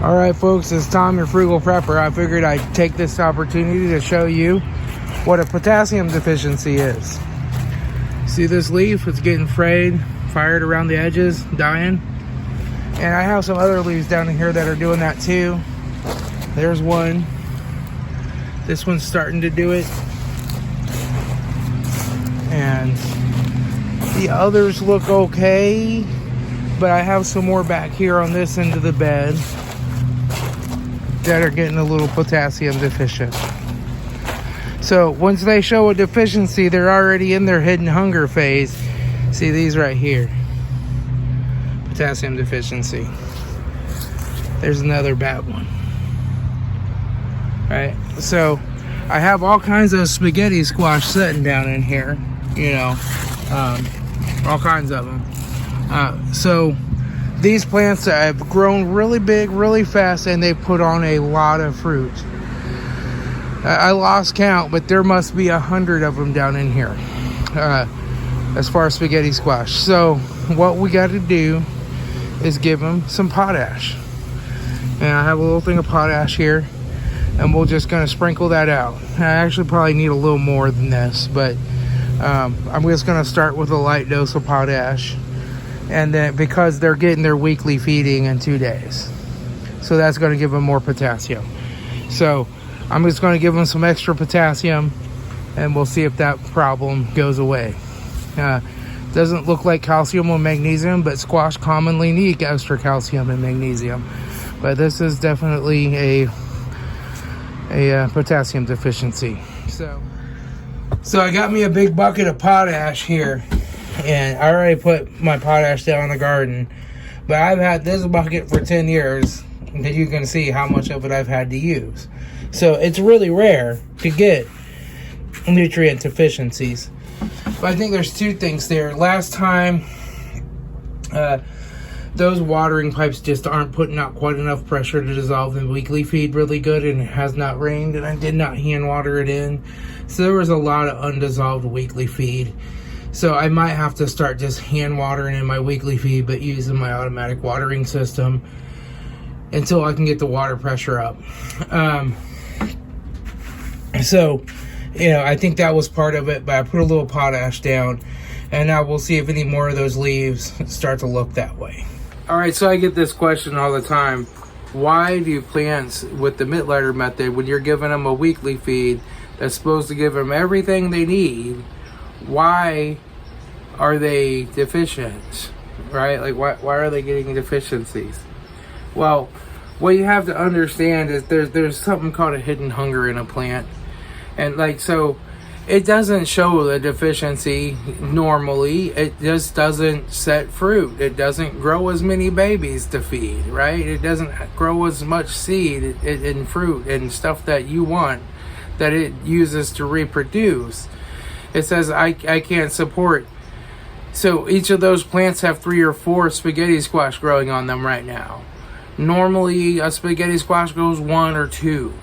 Alright folks, it's Tom, your Frugal Prepper. I figured I'd take this opportunity to show you what a potassium deficiency is. See this leaf? It's getting frayed, fired around the edges, dying. And I have some other leaves down in here that are doing that too. There's one. This one's starting to do it. And the others look okay. But I have some more back here on this end of the bed that are getting a little potassium deficient. So once they show a deficiency, they're already in their hidden hunger phase. See these right here, potassium deficiency. There's another bad one. Right, so I have all kinds of spaghetti squash sitting down in here, you know, all kinds of them. So these plants have grown really big, really fast, and they put on a lot of fruit. I lost count, but there must be 100 of them down in here, as far as spaghetti squash. So what we got to do is give them some potash. And I have a little thing of potash here, and we're just going to sprinkle that out. I actually probably need a little more than this, but I'm just going to start with a light dose of potash. And then because they're getting their weekly feeding in 2 days, so that's going to give them more potassium. So I'm just going to give them some extra potassium, and we'll see if that problem goes away. Doesn't look like calcium or magnesium, but squash commonly need extra calcium and magnesium. But this is definitely a potassium deficiency. So I got me a big bucket of potash here. And I already put my potash down in the garden, but I've had this bucket for 10 years, and you can see how much of it I've had to use. So it's really rare to get nutrient deficiencies. But I think there's two things there. Last time, those watering pipes just aren't putting out quite enough pressure to dissolve the weekly feed really good, and it has not rained, and I did not hand water it in. So there was a lot of undissolved weekly feed. So I might have to start just hand watering in my weekly feed, but using my automatic watering system until I can get the water pressure up. So, you know, I think that was part of it, but I put a little potash down, and now we'll see if any more of those leaves start to look that way. All right, so I get this question all the time. Why do plants with the Mittleiter method, when you're giving them a weekly feed that's supposed to give them everything they need, why are they deficient, right? Like, why are they getting deficiencies? Well, what you have to understand is there's something called a hidden hunger in a plant. And like, so it doesn't show the deficiency normally. It just doesn't set fruit. It doesn't grow as many babies to feed, right? It doesn't grow as much seed and fruit and stuff that you want, that it uses to reproduce. It says I can't support. So each of those plants have 3 or 4 spaghetti squash growing on them right now. Normally a spaghetti squash grows 1 or 2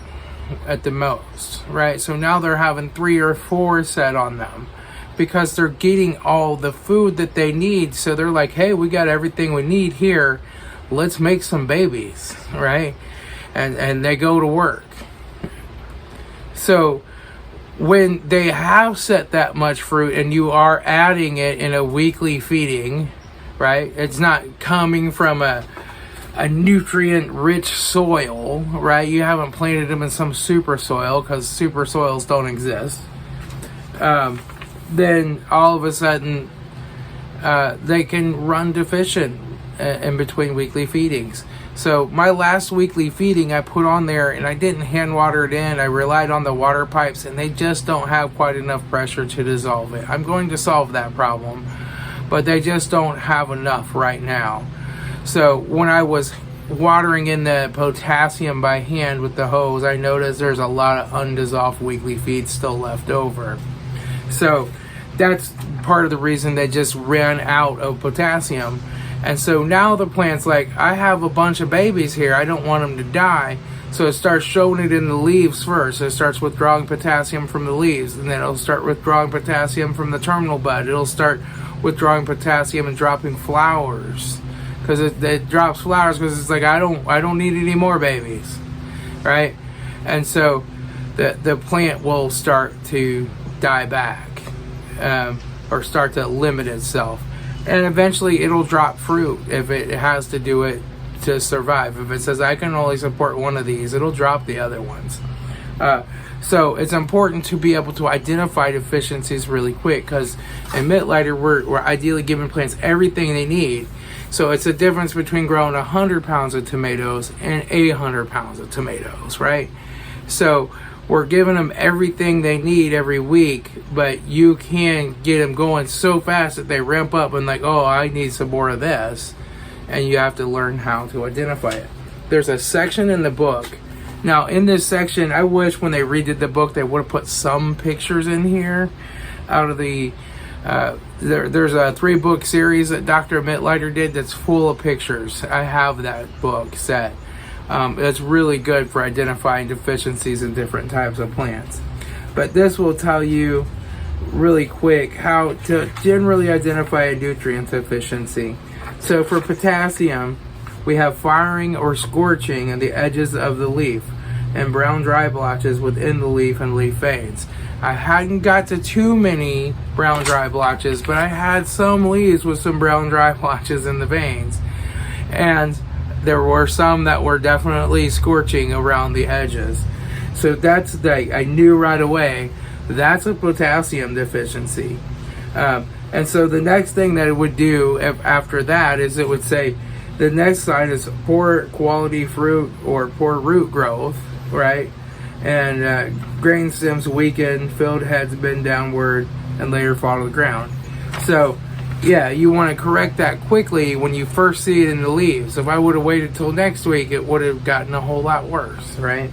at the most, right? So now they're having 3 or 4 set on them because they're getting all the food that they need. So they're like, hey, we got everything we need here. Let's make some babies, right? And they go to work. So when they have set that much fruit and you are adding it in a weekly feeding, right? It's not coming from a nutrient-rich soil, right? You haven't planted them in some super soil, because super soils don't exist. Then all of a sudden, they can run deficient in between weekly feedings. So my last weekly feeding I put on there, and I didn't hand water it in. I relied on the water pipes, and they just don't have quite enough pressure to dissolve it. I'm going to solve that problem, but they just don't have enough right now. So when I was watering in the potassium by hand with the hose, I noticed there's a lot of undissolved weekly feed still left over. So that's part of the reason they just ran out of potassium. And so now the plant's like, I have a bunch of babies here, I don't want them to die. So it starts showing it in the leaves first. It starts withdrawing potassium from the leaves, and then it'll start withdrawing potassium from the terminal bud. It'll start withdrawing potassium and dropping flowers. because it drops flowers because it's like I don't need any more babies, right? And so the plant will start to die back, or start to limit itself, and eventually it'll drop fruit if it has to do it to survive. If it says I can only support one of these, it'll drop the other ones. So it's important to be able to identify deficiencies really quick, because in Mittlighter we're ideally giving plants everything they need. So it's a difference between growing 100 pounds of tomatoes and 800 pounds of tomatoes, right? So we're giving them everything they need every week, but you can get them going so fast that they ramp up and like, oh, I need some more of this. And you have to learn how to identify it. There's a section in the book. Now, in this section, I wish when they redid the book, they would have put some pictures in here out of the... there's a 3-book series that Dr. Mittlighter did that's full of pictures. I have that book set. It's really good for identifying deficiencies in different types of plants. But this will tell you really quick how to generally identify a nutrient deficiency. So for potassium, we have firing or scorching in the edges of the leaf and brown dry blotches within the leaf and leaf veins. I hadn't got to too many brown dry blotches, but I had some leaves with some brown dry blotches in the veins. And there were some that were definitely scorching around the edges. So that's I knew right away that's a potassium deficiency. And so the next thing that it would do after that is it would say the next sign is poor quality fruit or poor root growth, right? And grain stems weaken, filled heads bend downward, and later fall to the ground. So yeah, you want to correct that quickly when you first see it in the leaves. If I would have waited till next week, it would have gotten a whole lot worse, right?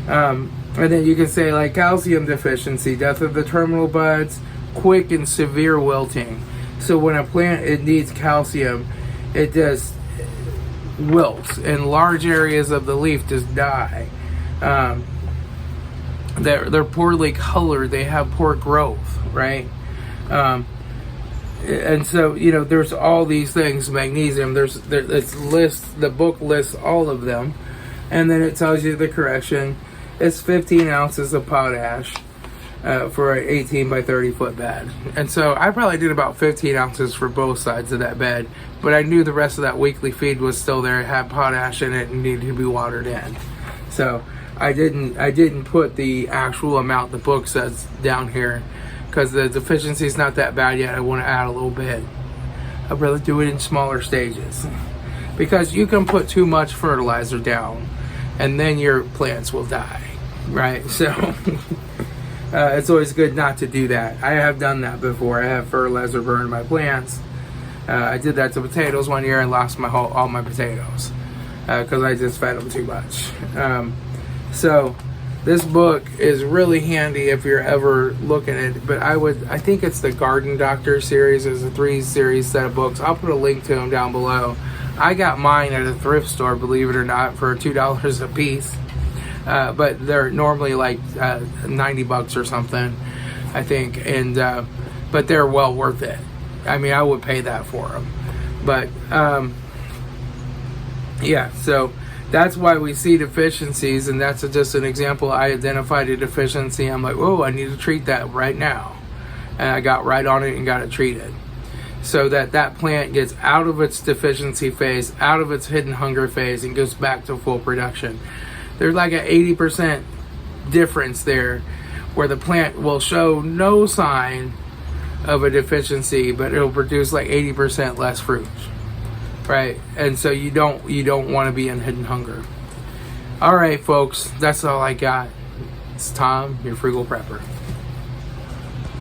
And then you can say like calcium deficiency, death of the terminal buds, quick and severe wilting. So when a plant, it needs calcium, it just wilts and large areas of the leaf just die. They're poorly colored, they have poor growth, right? And so, you know, there's all these things. Magnesium, the book lists all of them, and then it tells you the correction. It's 15 ounces of potash for an 18 by 30 foot bed. And so I probably did about 15 ounces for both sides of that bed, but I knew the rest of that weekly feed was still there. It had potash in it and needed to be watered in. So I didn't put the actual amount the book says down here, because the deficiency is not that bad yet. I want to add a little bit. I'd rather do it in smaller stages, because you can put too much fertilizer down and then your plants will die, right? So it's always good not to do that. I have done that before. I have fertilizer burn my plants. I did that to potatoes one year and lost all my potatoes because I just fed them too much. So this book is really handy if you're ever looking at it, but I think it's the Garden Doctor series. There's a 3-series set of books. I'll put a link to them down below. I got mine at a thrift store, believe it or not, for $2 a piece. But they're normally like $90 or something, I think. And but they're well worth it. I mean, I would pay that for them. But yeah, so that's why we see deficiencies, and that's just an example. I identified a deficiency. I'm like, oh, I need to treat that right now. And I got right on it and got it treated, so that plant gets out of its deficiency phase, out of its hidden hunger phase, and goes back to full production. There's like an 80% difference there, where the plant will show no sign of a deficiency, but it'll produce like 80% less fruit, right? And so you don't want to be in hidden hunger. All right, folks, that's all I got. It's Tom, your Frugal Prepper.